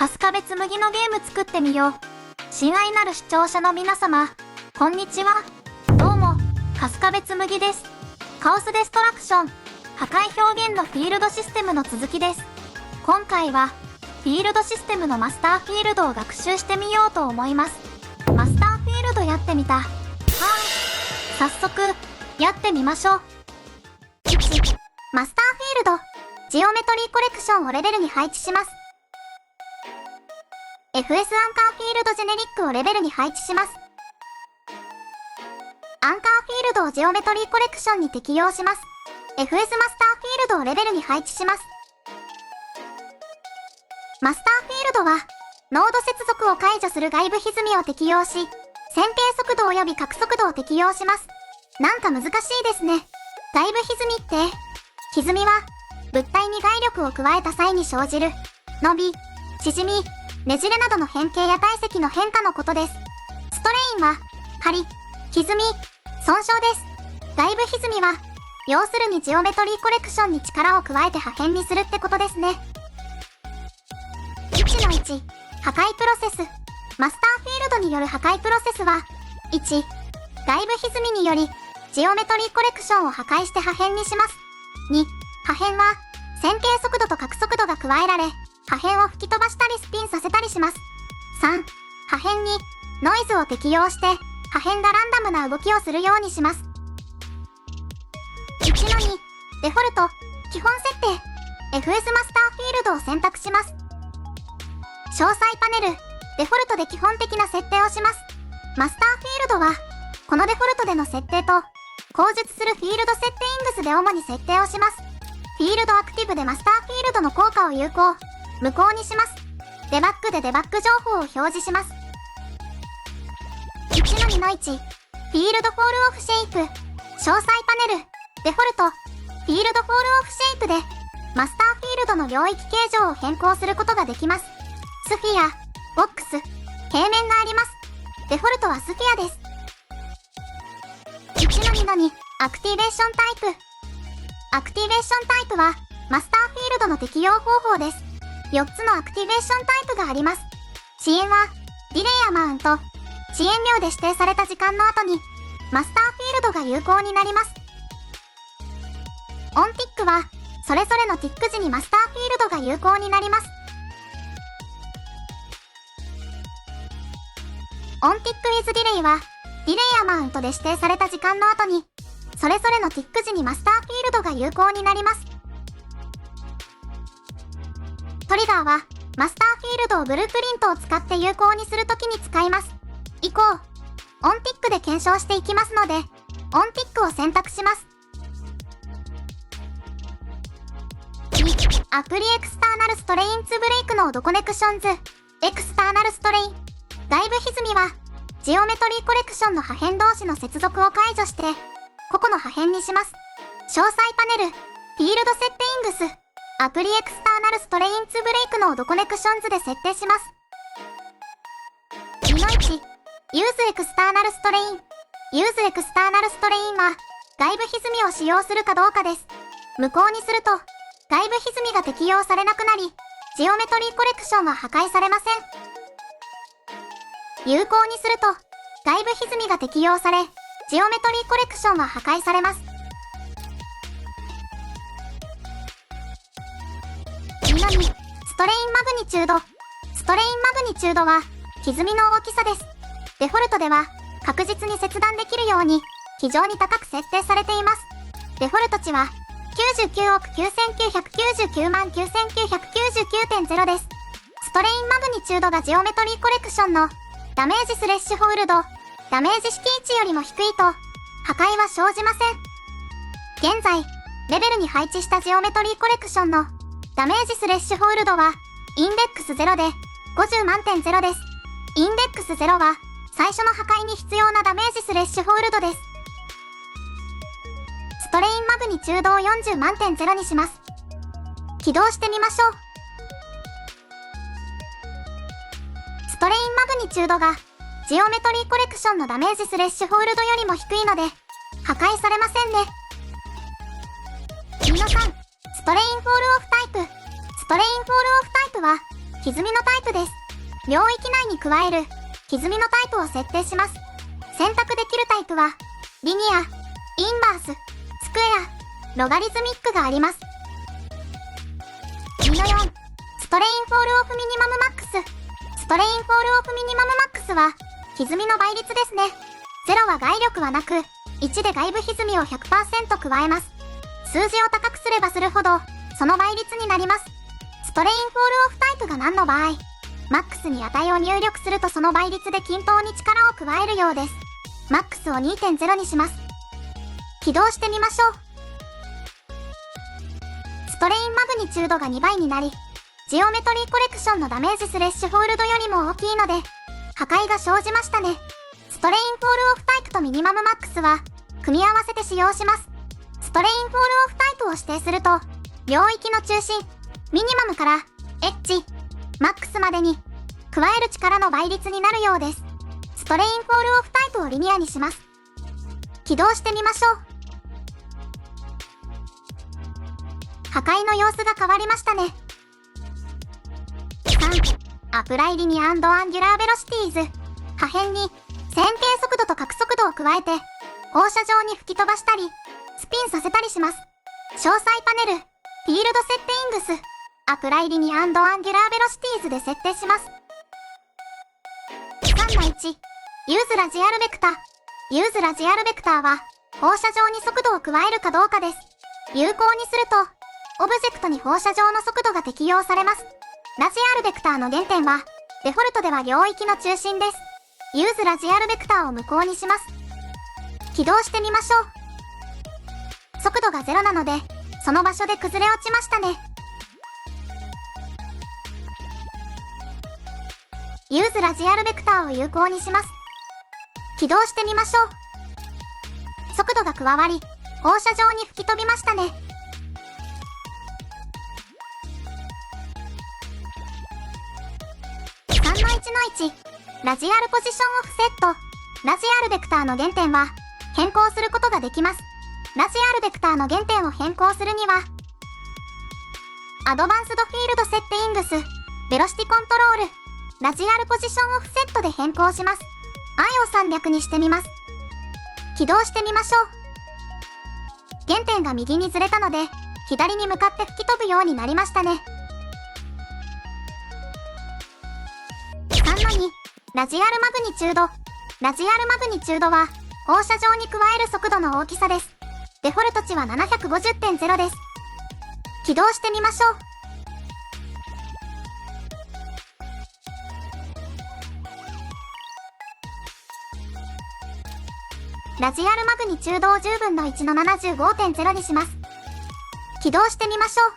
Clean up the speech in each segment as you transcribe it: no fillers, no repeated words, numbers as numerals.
春日部紬のゲーム作ってみよう。親愛なる視聴者の皆様、こんにちは。どうも、春日部紬です。カオスデストラクション、破壊表現のフィールドシステムの続きです。今回は、フィールドシステムのマスターフィールドを学習してみようと思います。マスターフィールドやってみた。早速、やってみましょう。1、マスターフィールド、ジオメトリーコレクションをレベルに配置します。FS アンカーフィールドジェネリックをレベルに配置します。アンカーフィールドをジオメトリーコレクションに適用します。FS マスターフィールドをレベルに配置します。マスターフィールドは、ノード接続を解除する外部歪みを適用し、線形速度及び角速度を適用します。なんか難しいですね。外部歪みって、歪みは、物体に外力を加えた際に生じる、伸び、縮み、ねじれなどの変形や体積の変化のことです。ストレインは、張り、歪み、損傷です。外部歪みは、要するにジオメトリーコレクションに力を加えて破片にするってことですね。1-1、破壊プロセス。マスターフィールドによる破壊プロセスは、1、外部歪みにより、ジオメトリーコレクションを破壊して破片にします。2、破片は、線形速度と角速度が加えられ、破片を吹き飛ばしたりスピンさせたりします。3、破片にノイズを適用して破片がランダムな動きをするようにします。1-2、デフォルト、基本設定、FS マスターフィールドを選択します。詳細パネル、デフォルトで基本的な設定をします。マスターフィールドは、このデフォルトでの設定と、後述するフィールドセッティングスで主に設定をします。フィールドアクティブでマスターフィールドの効果を有効、無効にします。デバッグでデバッグ情報を表示します。1-2-1、フィールドフォールオフシェイプ、詳細パネル、デフォルト、フィールドフォールオフシェイプで、マスターフィールドの領域形状を変更することができます。スフィア、ボックス、平面があります。デフォルトはスフィアです。1-2-2、アクティベーションタイプ。アクティベーションタイプは、マスターフィールドの適用方法です。4つのアクティベーションタイプがあります。遅延は、ディレイやマウント、遅延量で指定された時間の後に、マスターフィールドが有効になります。オンティックは、それぞれのティック時にマスターフィールドが有効になります。オンティックウィズディレイは、ディレイやマウントで指定された時間の後に、それぞれのティック時にマスターフィールドが有効になります。トリガーは、マスターフィールドをブループリントを使って有効にするときに使います。以降、オンティックで検証していきますので、オンティックを選択します。2、アプリエクスターナルストレイン2ブレイクノードコネクションズ、エクスターナルストレイン。外部歪みは、ジオメトリーコレクションの破片同士の接続を解除して、個々の破片にします。詳細パネル、フィールドセッティングス、アプリエクスターナルストレイン2ブレイクノードコネクションズで設定します。2-1、ユーズエクスターナルストレイン。ユーズエクスターナルストレインは、外部歪みを使用するかどうかです。無効にすると、外部歪みが適用されなくなり、ジオメトリーコレクションは破壊されません。有効にすると、外部歪みが適用され、ジオメトリーコレクションは破壊されます。2-2、ストレインマグニチュード。ストレインマグニチュードは、歪みの大きさです。デフォルトでは、確実に切断できるように、非常に高く設定されています。デフォルト値は、99億9999万9999.0です。ストレインマグニチュードがジオメトリーコレクションの、ダメージスレッシュホールド、ダメージ敷値よりも低いと、破壊は生じません。現在、レベルに配置したジオメトリーコレクションの、ダメージスレッシュホールドは、インデックス0で、50万点0です。インデックス0は、最初の破壊に必要なダメージスレッシュホールドです。ストレインマグニチュードを40万点0にします。起動してみましょう。ストレインマグニチュードが、ジオメトリーコレクションのダメージスレッシュホールドよりも低いので、破壊されませんね。2-3、ストレインフォールオフタイプ。ストレインフォールオフタイプは、歪みのタイプです。領域内に加える歪みのタイプを設定します。選択できるタイプは、リニア、インバース、スクエア、ロガリズミックがあります。2の4、ストレインフォールオフミニマムマックス。ストレインフォールオフミニマムマックスは、歪みの倍率ですね。0は外力はなく、1で外部歪みを 100% 加えます。数字を高くすればするほど、その倍率になります。ストレインフォールオフタイプが何の場合、マックスに値を入力するとその倍率で均等に力を加えるようです。マックスを 2.0 にします。起動してみましょう。ストレインマグニチュードが2倍になり、ジオメトリーコレクションのダメージスレッシュホールドよりも大きいので、破壊が生じましたね。ストレインフォールオフタイプとミニマムマックスは、組み合わせて使用します。ストレインフォールオフタイプを指定すると、領域の中心、ミニマムからエッジ、マックスまでに加える力の倍率になるようです。ストレインフォールオフタイプをリニアにします。起動してみましょう。破壊の様子が変わりましたね。3、アプライリニア&アンギュラーベロシティーズ。破片に線形速度と角速度を加えて放射状に吹き飛ばしたりスピンさせたりします。詳細パネル、フィールドセッティングス、アプライリニア&アンギュラーベロシティーズで設定します。3の1、ユーズラジアルベクター。ユーズラジアルベクターは放射状に速度を加えるかどうかです。有効にするとオブジェクトに放射状の速度が適用されます。ラジアルベクターの原点はデフォルトでは領域の中心です。ユーズラジアルベクターを無効にします。起動してみましょう。速度が0なので、その場所で崩れ落ちましたね。ユーズラジアルベクターを有効にします。起動してみましょう。速度が加わり、放射状に吹き飛びましたね。3の1の1。ラジアルポジションオフセット。ラジアルベクターの原点は変更することができます。ラジアルベクターの原点を変更するには、アドバンスドフィールドセッティングス、ベロシティコントロール、ラジアルポジションオフセットで変更します。I を300にしてみます。起動してみましょう。原点が右にずれたので、左に向かって吹き飛ぶようになりましたね。3の2、ラジアルマグニチュード。ラジアルマグニチュードは放射状に加える速度の大きさです。デフォルト値は 750.0 です。起動してみましょう。ラジアルマグニチュードを10分の1の 75.0 にします。起動してみましょう。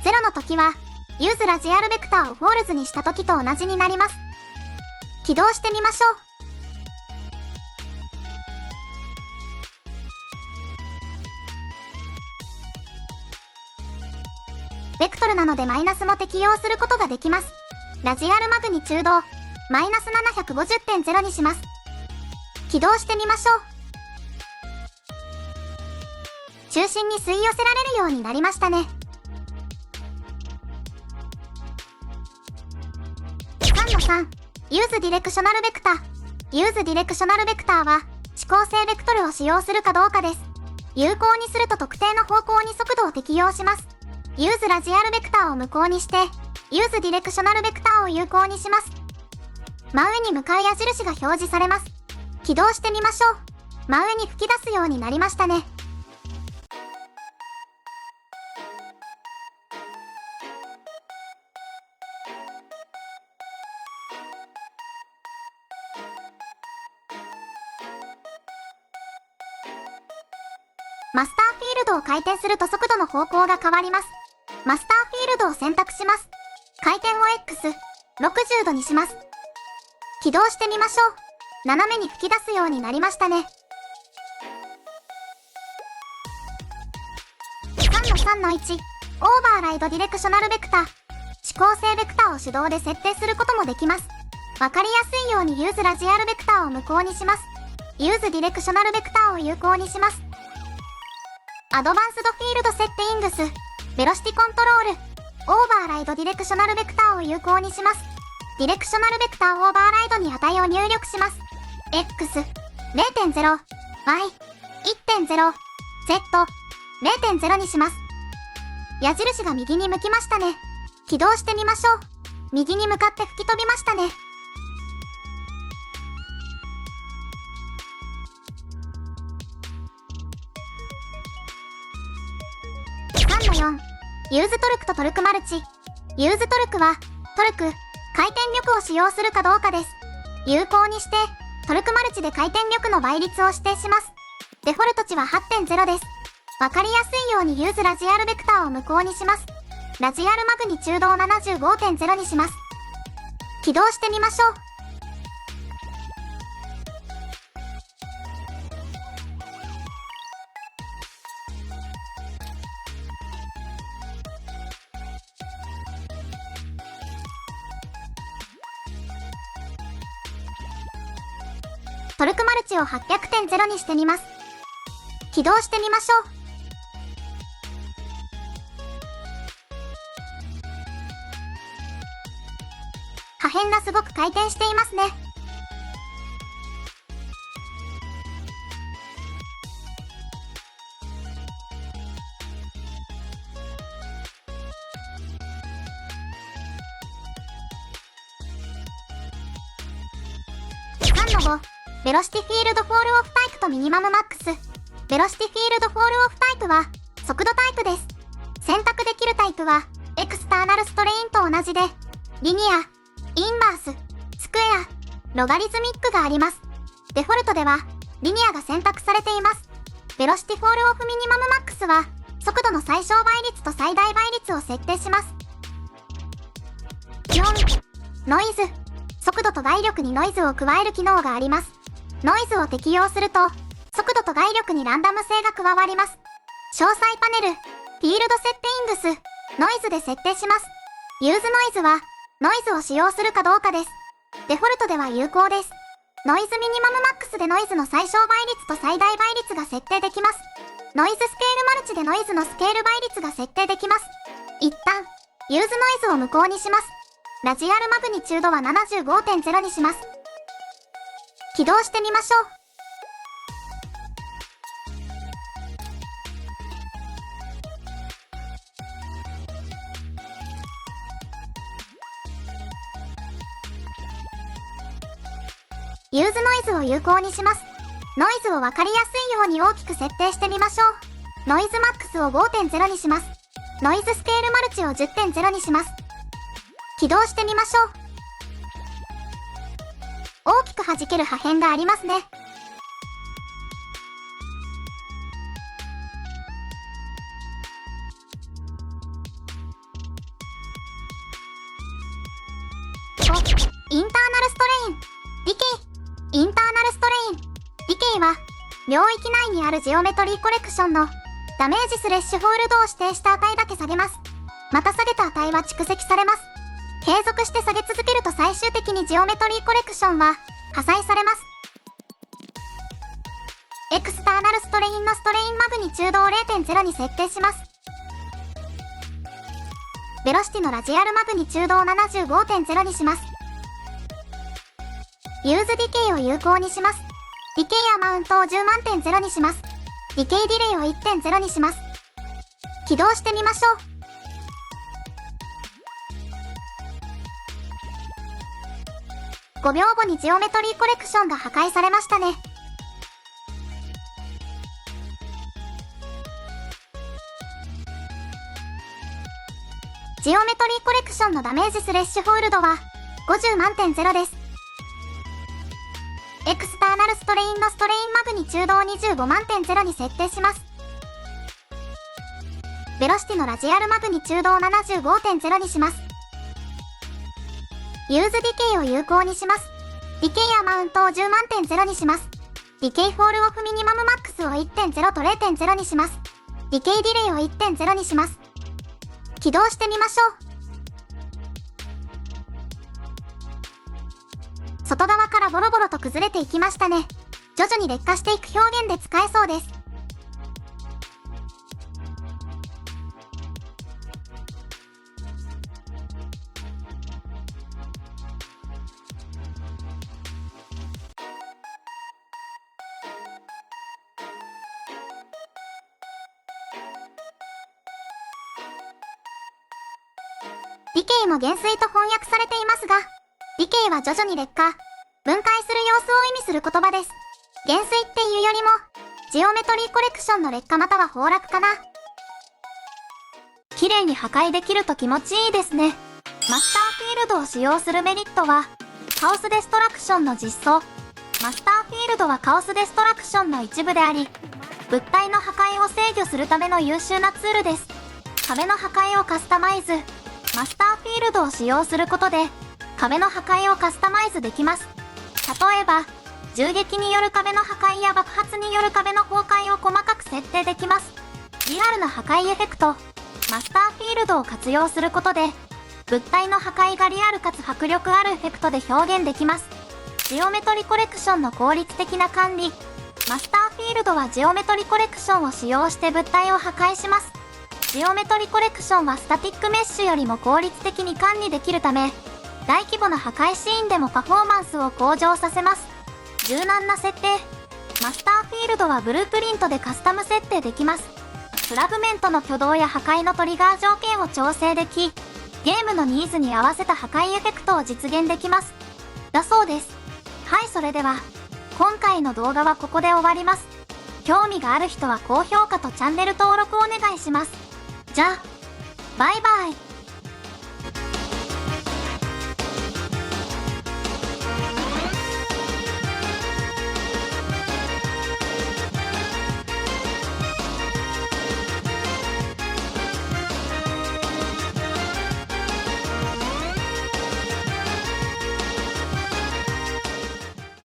0の時は、ユーズラジアルベクターをフォールズにした時と同じになります。起動してみましょう。ベクトルなのでマイナスも適用することができます。ラジアルマグニチュードをマイナス 750.0 にします。起動してみましょう。中心に吸い寄せられるようになりましたね。3の3、ユーズディレクショナルベクター。ユーズディレクショナルベクターは指向性ベクトルを使用するかどうかです。有効にすると特定の方向に速度を適用します。ユーズラジアルベクターを無効にして、ユーズディレクショナルベクターを有効にします。真上に向かう矢印が表示されます。起動してみましょう。真上に吹き出すようになりましたね。マスターフィールドを回転すると速度の方向が変わります。マスターフィールドを選択します。回転を X、60 度にします。起動してみましょう。斜めに吹き出すようになりましたね。3の3の1、オーバーライドディレクショナルベクター。指向性ベクターを手動で設定することもできます。わかりやすいようにユーズラジアルベクターを無効にします。ユーズディレクショナルベクターを有効にします。アドバンスドフィールドセッティングス、ベロシティコントロール、オーバーライドディレクショナルベクターを有効にします。ディレクショナルベクターオーバーライドに値を入力します。x、0.0、y、1.0、z、0.0 にします。矢印が右に向きましたね。起動してみましょう。右に向かって吹き飛びましたね。3の4、ユーズトルクとトルクマルチ。ユーズトルクは、トルク、回転力を使用するかどうかです。有効にして、トルクマルチで回転力の倍率を指定します。デフォルト値は 8.0 です。わかりやすいようにユーズラジアルベクターを無効にします。ラジアルマグニチュードを 75.0 にします。起動してみましょう。トルクマルチを 800.0 にしてみます。起動してみましょう。破片がすごく回転していますね。3の5、ベロシティフィールドフォールオフタイプとミニマムマックス。ベロシティフィールドフォールオフタイプは速度タイプです。選択できるタイプはエクスターナルストレインと同じで、リニア、インバース、スクエア、ロガリズミックがあります。デフォルトではリニアが選択されています。ベロシティフォールオフミニマムマックスは速度の最小倍率と最大倍率を設定します。4、ノイズ。速度と外力にノイズを加える機能があります。ノイズを適用すると速度と外力にランダム性が加わります。詳細パネル、フィールドセッティングス、ノイズで設定します。ユーズノイズはノイズを使用するかどうかです。デフォルトでは有効です。ノイズミニマムマックスでノイズの最小倍率と最大倍率が設定できます。ノイズスケールマルチでノイズのスケール倍率が設定できます。一旦、ユーズノイズを無効にします。ラジアルマグニチュードは 75.0 にします。起動してみましょう。ユーズノイズを有効にします。ノイズをわかりやすいように大きく設定してみましょう。ノイズマックスを 5.0 にします。ノイズスケールマルチを 10.0 にします。起動してみましょう。大きく弾ける破片がありますね。インターナルストレイン、ディケイ。インターナルストレイン、ディケイは領域内にあるジオメトリーコレクションのダメージスレッシュホールドを指定した値だけ下げます。また下げた値は蓄積されます。継続して下げ続けると最終的にジオメトリーコレクションは破砕されます。エクスターナルストレインのストレインマグニチュードを 0.0 に設定します。ベロシティのラジアルマグニチュードを 75.0 にします。ユーズディケイを有効にします。ディケイアマウントを10万点0にします。ディケイディレイを 1.0 にします。起動してみましょう。5秒後にジオメトリーコレクションが破壊されましたね。ジオメトリーコレクションのダメージスレッシュホールドは50万点0です。エクスターナルストレインのストレインマグニチュードを25万点0に設定します。ベロシティのラジアルマグニチュードを 75.0 にします。ユーズディケイを有効にします。ディケイアマウントを10万点0にします。ディケイフォールオフミニマムマックスを 1.0 と 0.0 にします。ディケイディレイを 1.0 にします。起動してみましょう。外側からボロボロと崩れていきましたね。徐々に劣化していく表現で使えそうです。ディケイも減衰と翻訳されていますが、ディケイは徐々に劣化、分解する様子を意味する言葉です。減衰っていうよりも、ジオメトリーコレクションの劣化または崩落かな。綺麗に破壊できると気持ちいいですね。マスターフィールドを使用するメリットは、カオスデストラクションの実装。マスターフィールドはカオスデストラクションの一部であり、物体の破壊を制御するための優秀なツールです。壁の破壊をカスタマイズ。マスターフィールドを使用することで、壁の破壊をカスタマイズできます。例えば、銃撃による壁の破壊や爆発による壁の崩壊を細かく設定できます。リアルな破壊エフェクト。マスターフィールドを活用することで、物体の破壊がリアルかつ迫力あるエフェクトで表現できます。ジオメトリコレクションの効率的な管理。マスターフィールドはジオメトリコレクションを使用して物体を破壊します。ジオメトリコレクションはスタティックメッシュよりも効率的に管理できるため、大規模な破壊シーンでもパフォーマンスを向上させます。柔軟な設定。マスターフィールドはブループリントでカスタム設定できます。フラグメントの挙動や破壊のトリガー条件を調整でき、ゲームのニーズに合わせた破壊エフェクトを実現できます。だそうです。はい、それでは、今回の動画はここで終わります。興味がある人は高評価とチャンネル登録お願いします。じゃあ、バイバイ。